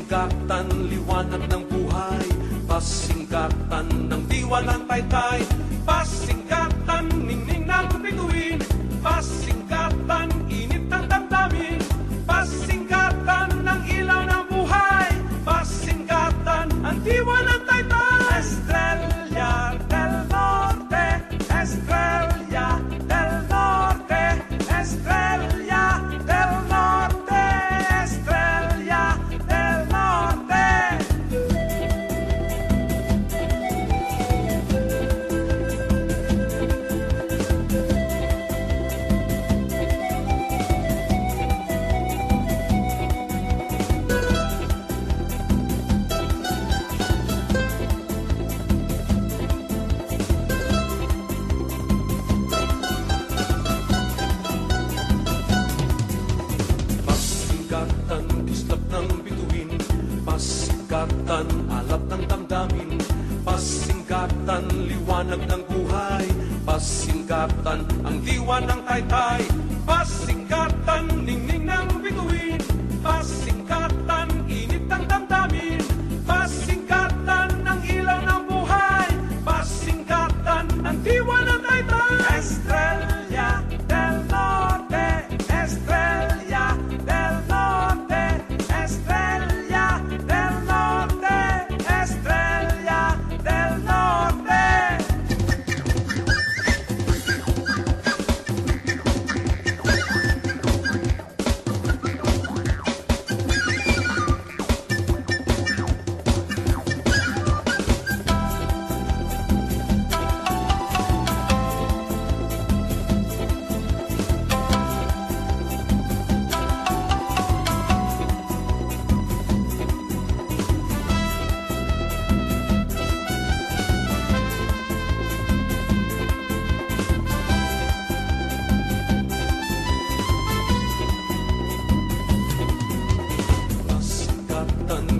Pasingkatan, liwanag ng buhay, pasingkatan ng diwa ng taytay, pasingkatan, ningning ng bituin, pasingkatan, init ng damdamin, pasingkatan ng ilaw ng buhay, pasingkatan, ang diwa ng taytay. Estrella del Norte, Estrella del Norte, Estrella del Norte, Estrella del Norte. Pasingkatan, kislap ng bituin, pasingkatan, alap ng damdamin, pasingkatan, liwanag ng buhay, pasingkatan, ang diwa ng taytay, pasingkatan, ningning ng bituin, pasingkatan, init ng damdamin, pasingkatan, ang ilaw ng buhay, pasingkatan, ang diwa ng taytay. Estrella del Norte, Estrella del Norte, Estrella del Norte, Estrella del Norte. Pasingkatan,